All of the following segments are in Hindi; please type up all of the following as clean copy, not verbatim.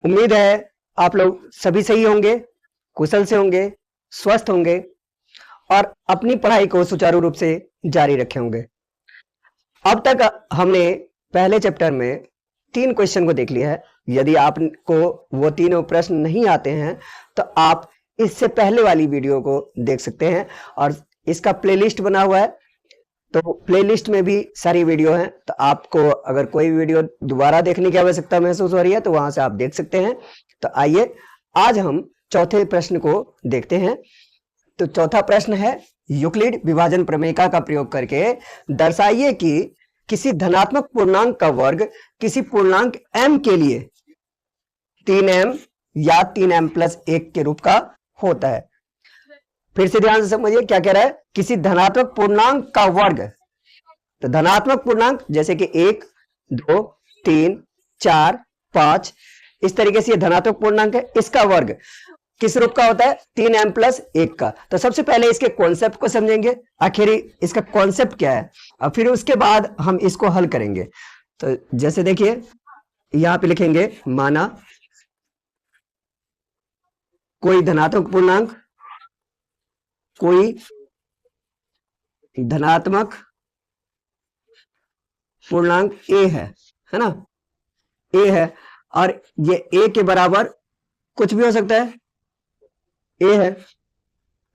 उम्मीद है आप लोग सभी सही होंगे, कुशल से होंगे, स्वस्थ होंगे और अपनी पढ़ाई को सुचारू रूप से जारी रखे होंगे। अब तक हमने पहले चैप्टर में 3 क्वेश्चन को देख लिया है। यदि आपको वो तीनों प्रश्न नहीं आते हैं तो आप इससे पहले वाली वीडियो को देख सकते हैं और इसका प्लेलिस्ट बना हुआ है, तो प्लेलिस्ट में भी सारी वीडियो हैं। तो आपको अगर कोई वीडियो दोबारा देखने की आवश्यकता महसूस हो रही है तो वहां से आप देख सकते हैं। तो आइए आज हम चौथे प्रश्न को देखते हैं। तो चौथा प्रश्न है, यूक्लिड विभाजन प्रमेय का प्रयोग करके दर्शाइए कि किसी धनात्मक पूर्णांक का वर्ग किसी पूर्णांक m के लिए 3m या 3m+1 के रूप का होता है। फिर से ध्यान से समझिए क्या कह रहा है, किसी धनात्मक पूर्णांक का वर्ग। तो धनात्मक पूर्णांक जैसे कि 1, 2, 3, 4, 5 इस तरीके से ये धनात्मक पूर्णांक है, इसका वर्ग किस रूप का होता है, 3m+1 का। तो सबसे पहले इसके कॉन्सेप्ट को समझेंगे, आखिर इसका कॉन्सेप्ट क्या है, और फिर उसके बाद हम इसको हल करेंगे। तो जैसे देखिए यहां पे लिखेंगे, माना कोई धनात्मक पूर्णांक, कोई धनात्मक पूर्णांक a है ना, a है और ये a के बराबर कुछ भी हो सकता है, a है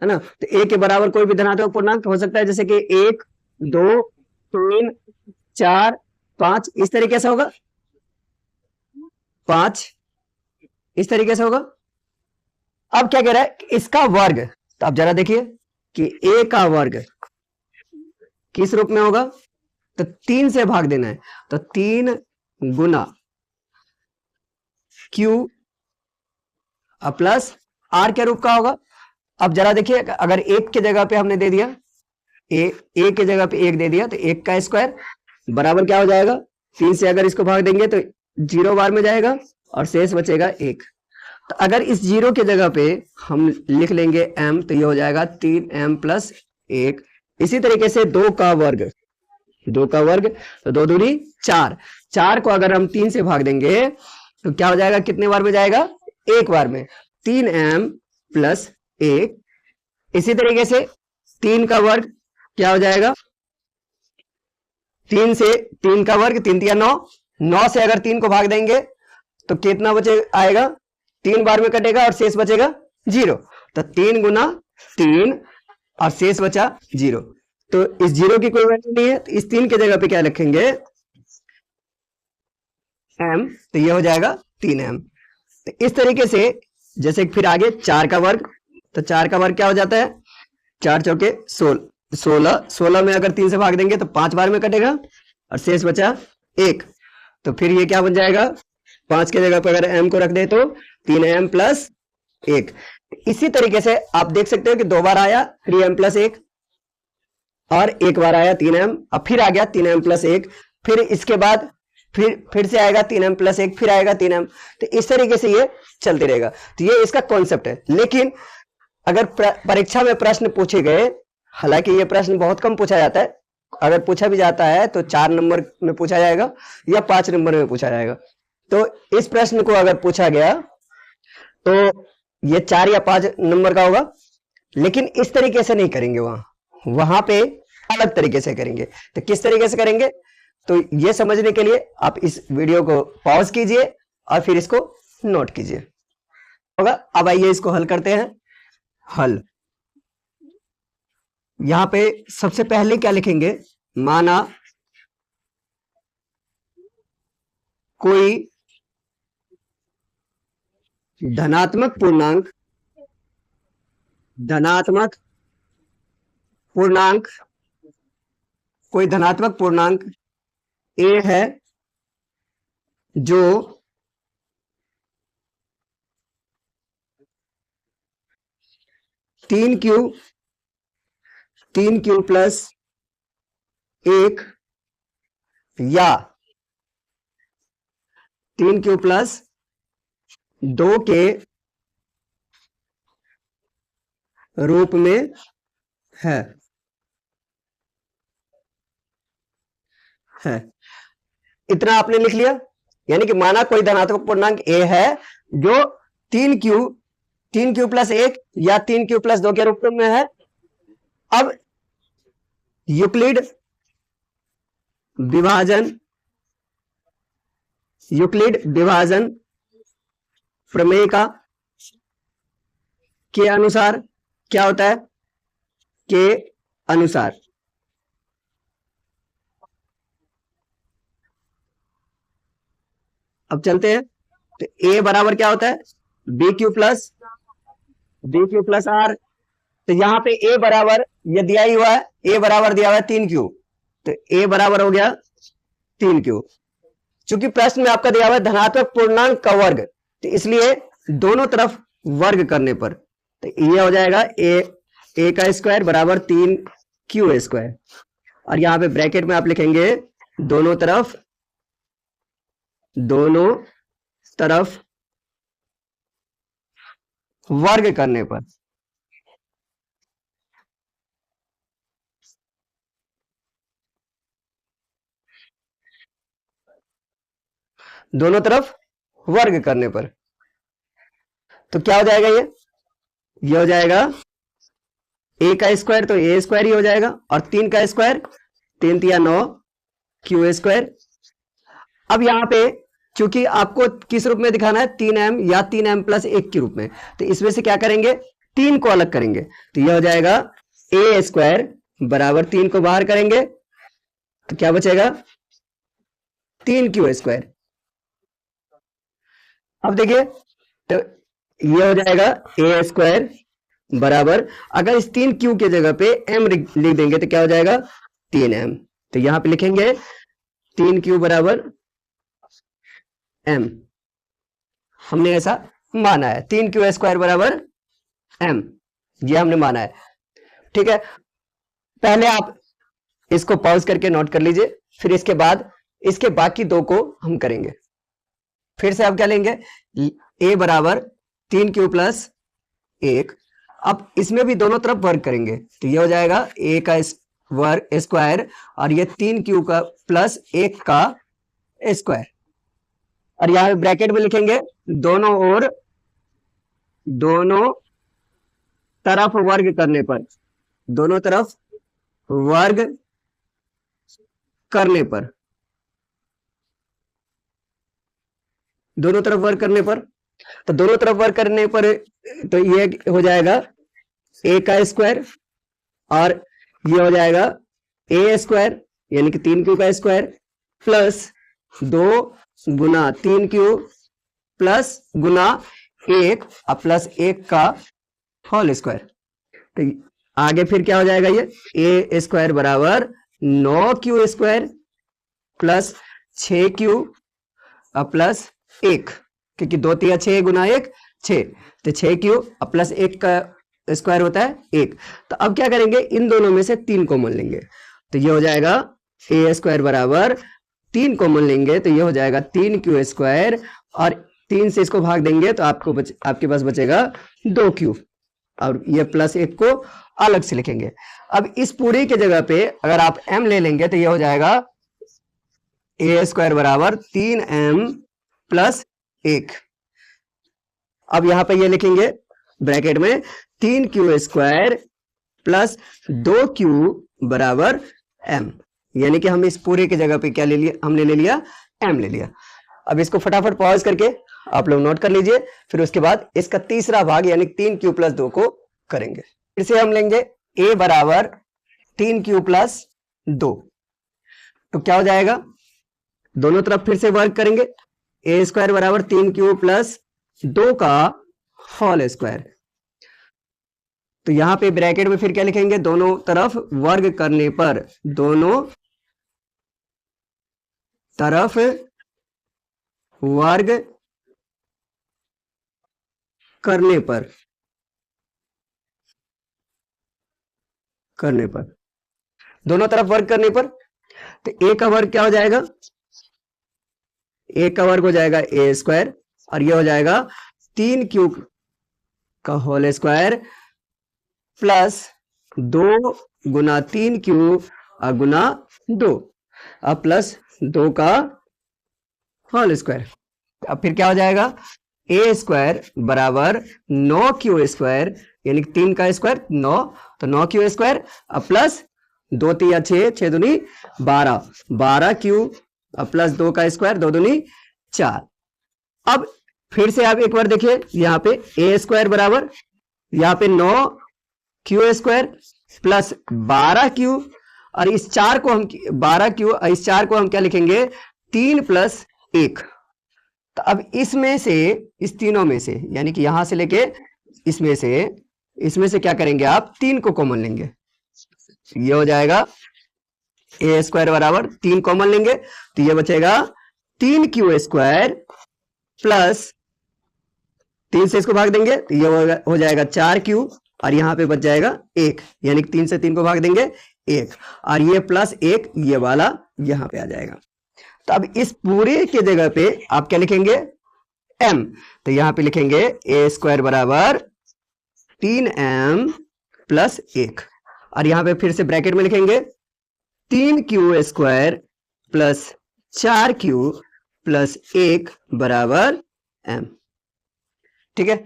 ना। तो a के बराबर कोई भी धनात्मक पूर्णांक हो सकता है, जैसे कि 1, 2, 3, 4, 5 इस तरीके से होगा, 5 इस तरीके से होगा। अब क्या कह रहा है, इसका वर्ग। तो आप जरा देखिए कि a का वर्ग किस रूप में होगा, तो 3 से भाग देना है। तो 3 गुना q प्लस r के रूप का होगा। अब जरा देखिए, अगर 1 की जगह पे हमने दे दिया a की जगह पे 1 दे दिया, तो 1 का स्क्वायर बराबर क्या हो जाएगा, 3 से अगर इसको भाग देंगे तो 0 बार में जाएगा और शेष बचेगा 1। तो अगर इस 0 की जगह पे हम लिख लेंगे m, तो ये हो जाएगा 3m+1। इसी तरीके से 2 का वर्ग, 2 का वर्ग तो 2 दूनी 4, 4 को अगर हम 3 से भाग देंगे तो क्या हो जाएगा, कितने बार में जाएगा, 1 बार में, 3m+1। इसी तरीके से 3 का वर्ग क्या हो जाएगा, 3 से 3 का वर्ग 3 तिया 9, 9 से अगर 3 को भाग देंगे तो कितना बचे आएगा, 3 बार में कटेगा और शेष बचेगा 0। तो 3 गुना 3 और शेष बचा 0। तो इस 0 की कोई वैल्यू नहीं है, तो इस 3 की जगह पे क्या लिखेंगे, m, तो ये हो जाएगा 3m। तो इस तरीके से जैसे फिर आगे 4 का वर्ग, तो 4 का वर्ग क्या हो जाता है, 4 चौके 16, 16 में अगर 3 से भाग देंगे तो 5 बार में कटेगा और शेष बचा 1। तो फिर ये क्या बन जाएगा, 5 की जगह पर अगर m को रख दे तो 3m+1। इसी तरीके से आप देख सकते हो कि 2 बार आया 3m+1 और 1 बार आया 3m, अब फिर आ गया 3m+1, फिर इसके बाद फिर से आएगा 3m+1, फिर आएगा 3m। तो इस तरीके से ये चलते रहेगा। तो ये इसका कॉन्सेप्ट है। लेकिन अगर परीक्षा में प्रश्न पूछे गए, हालांकि ये प्रश्न बहुत कम पूछा जाता है, अगर पूछा भी जाता है तो 4 नंबर में पूछा जाएगा या 5 नंबर में पूछा जाएगा। तो इस प्रश्न को अगर पूछा गया तो ये 4 या 5 नंबर का होगा, लेकिन इस तरीके से नहीं करेंगे, वहां पे अलग तरीके से करेंगे। तो किस तरीके से करेंगे, तो ये समझने के लिए आप इस वीडियो को पॉज कीजिए और फिर इसको नोट कीजिए होगा। अब आइए इसको हल करते हैं। हल, यहां पे सबसे पहले क्या लिखेंगे, माना कोई धनात्मक पूर्णांक कोई धनात्मक पूर्णांक a है जो 3q + 1 या 3q + 2 के रूप में है। इतना आपने लिख लिया, यानी कि माना कोई धनात्मक पूर्णांक a है जो 3Q प्लस 1 या 3Q प्लस 2 के रूप में है। अब यूक्लिड विभाजन प्रमेय के अनुसार क्या होता है? के अनुसार अब चलते हैं। तो ए बराबर क्या होता है? B q plus r. तो यहां पे ए बराबर ये दिया ही हुआ है, ए बराबर दिया हुआ है 3Q, तो ए बराबर हो गया 3Q। चूंकि प्रश्न में आपका दिया हुआ है धनात्मक पूर्णांक का वर्ग, तो इसलिए दोनों तरफ वर्ग करने पर तो ये हो जाएगा ए का स्क्वायर बराबर 3Q स्क्वायर, और यहां पे ब्रैकेट में आप लिखेंगे दोनों तरफ वर्ग करने पर। दोनों तरफ वर्ग करने पर तो क्या हो जाएगा? ये हो जाएगा ए का स्क्वायर, तो ए स्क्वायर ही हो जाएगा, और 3 का स्क्वायर 3 तिया 9 Q स्क्वायर। अब यहां पे चूंकि आपको किस रूप में दिखाना है? 3m या 3m प्लस 1 के रूप में, तो इसमें से क्या करेंगे? 3 को अलग करेंगे, तो यह हो जाएगा ए स्क्वायर बराबर 3 को बाहर करेंगे तो क्या बचेगा? 3Q square. अब देखिए, तो ये हो जाएगा ए स्क्वायर बराबर, अगर इस 3Q के जगह पे m लिख देंगे तो क्या हो जाएगा? 3m। तो यहां पे लिखेंगे 3Q बराबर m। हमने ऐसा माना है, 3Q स्क्वायर बराबर m, ये हमने माना है। ठीक है, पहले आप इसको पॉज करके नोट कर लीजिए, फिर इसके बाद इसके बाकी दो को हम करेंगे। फिर से आप क्या लेंगे? a बराबर 3Q प्लस 1। अब इसमें भी दोनों तरफ वर्ग करेंगे, तो ये हो जाएगा a का वर्ग स्क्वायर और ये 3Q का प्लस 1 का स्क्वायर, और यहां ब्रैकेट में लिखेंगे दोनों तरफ वर्ग करने पर। दोनों तरफ वर्ग करने पर तो दोनों तरफ वर्ग करने पर तो ये हो जाएगा a का स्क्वायर और ये हो जाएगा a स्क्वायर यानी कि 3Q का स्क्वायर प्लस 2 गुना 3Q प्लस गुना 1 और प्लस 1 का होल स्क्वायर। तो आगे फिर क्या हो जाएगा? ये a स्क्वायर बराबर 9Q स्क्वायर प्लस 6Q और प्लस 1, क्योंकि 2 तिया 6 गुना 1 6, तो 6Q प्लस 1 का स्क्वायर होता है 1। तो अब क्या करेंगे? इन दोनों में से 3 कॉमन लेंगे, तो ये हो जाएगा a स्क्वायर बराबर 3 कॉमन लेंगे तो ये हो जाएगा 3Q स्क्वायर, और 3 से इसको भाग देंगे तो आपके पास बचेगा 2Q, और ये प्लस 1 को अलग से लिखेंगे। अब इस पूरी के जगह पे अगर आप m ले लेंगे तो ये हो जाएगा a स्क्वायर बराबर 3m प्लस 1। अब यहां पे ये लिखेंगे ब्रैकेट में 3Q स्क्वायर प्लस 2Q बराबर m, यानी कि हम इस पूरे की जगह पे क्या ले लिया? हमने ले लिया m ले लिया। अब इसको फटाफट पॉज करके आप लोग नोट कर लीजिए, फिर उसके बाद इसका तीसरा भाग यानी 3Q प्लस 2 को करेंगे। फिर से हम लेंगे a बराबर 3Q प्लस 2, तो क्या हो जाएगा? दोनों तरफ फिर से वर्क करेंगे, a स्क्वायर बराबर 3Q प्लस 2 का होल स्क्वायर। तो यहां पे ब्रैकेट में फिर क्या लिखेंगे? दोनों तरफ वर्ग करने पर, दोनों तरफ वर्ग करने पर दोनों तरफ वर्ग करने पर तो a का वर्ग क्या हो जाएगा? a का वर्ग हो जाएगा a स्क्वायर, और ये हो जाएगा 3Q का होल स्क्वायर प्लस 2 गुना 3Q गुना 2 अब प्लस 2 का होल स्क्वायर। अब फिर क्या हो जाएगा? ए स्क्वायर बराबर 9q², यानी 3 का स्क्वायर 9, तो 9q² अब प्लस 2 3 6, 6 दूनी 12, 12q अब प्लस 2 का स्क्वायर 2 दूनी 4। अब फिर से आप एक बार देखिए, यहाँ पे a² बराबर यहाँ पे 9q² प्लस 12q, और इस 4 को हम 12q, इस 4 को हम क्या लिखेंगे 3 + 1। तो अब इसमें से, इस तीनों में से, यानी कि यहां से लेके इसमें से क्या करेंगे आप 3 को कॉमन लेंगे, ये हो जाएगा a² बराबर 3 कॉमन लेंगे तो ये बचेगा 3q² प्लस 3 से इसको भाग देंगे तो ये हो जाएगा 4q, और यहां पे बच जाएगा 1, यानी कि 3 से 3 को भाग देंगे 1, और ये प्लस 1 ये वाला यहां पे आ जाएगा। तो अब इस पूरे के जगह पे आप क्या लिखेंगे m, तो यहां पे लिखेंगे a² बराबर 3m प्लस 1, और यहां पे फिर से ब्रैकेट में लिखेंगे 3q² प्लस 4q प्लस 1 बराबर m। ठीक है,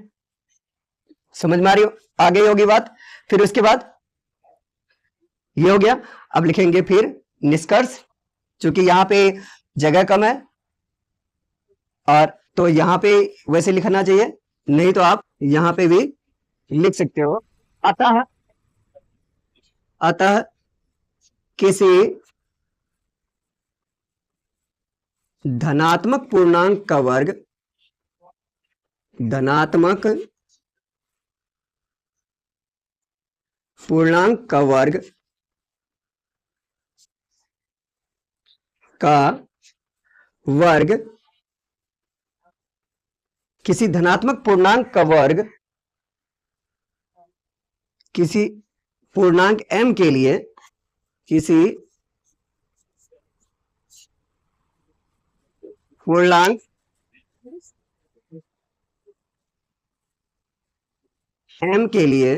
समझ में आ गई होगी बात। फिर उसके बाद ये हो गया। अब लिखेंगे फिर निष्कर्ष, क्योंकि यहां पे जगह कम है और तो यहां पे वैसे लिखना चाहिए, नहीं तो आप यहां पे भी लिख सकते हो। अतः किसी धनात्मक पूर्णांक का वर्ग किसी धनात्मक पूर्णांक का वर्ग किसी पूर्णांक m के लिए, किसी पूर्णांक m के लिए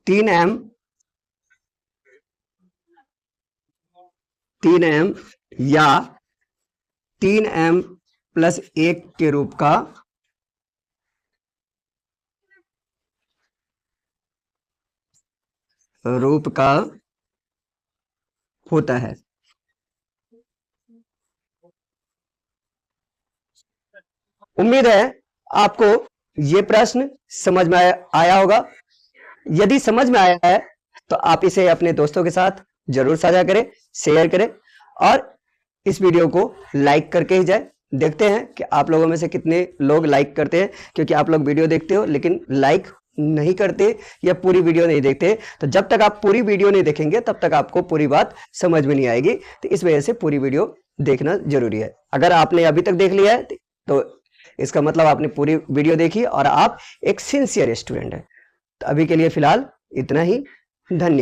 3m या 3m प्लस 1 के रूप का होता है। उम्मीद है आपको ये प्रश्न समझ में आया होगा। यदि समझ में आया है तो आप इसे अपने दोस्तों के साथ जरूर साझा करें, शेयर करें, और इस वीडियो को लाइक करके ही जाए। देखते हैं कि आप लोगों में से कितने लोग लाइक करते हैं, क्योंकि आप लोग वीडियो देखते हो लेकिन लाइक नहीं करते या पूरी वीडियो नहीं देखते। तो जब तक आप पूरी वीडियो नहीं देखेंगे तब तक आपको पूरी बात समझ में नहीं आएगी। तो इस वजह से पूरी वीडियो देखना जरूरी है। अगर आपने अभी तक देख लिया है तो इसका मतलब आपने पूरी वीडियो देखी और आप एक सिंसियर स्टूडेंट है। तो अभी के लिए फिलहाल इतना ही। धन्यवाद।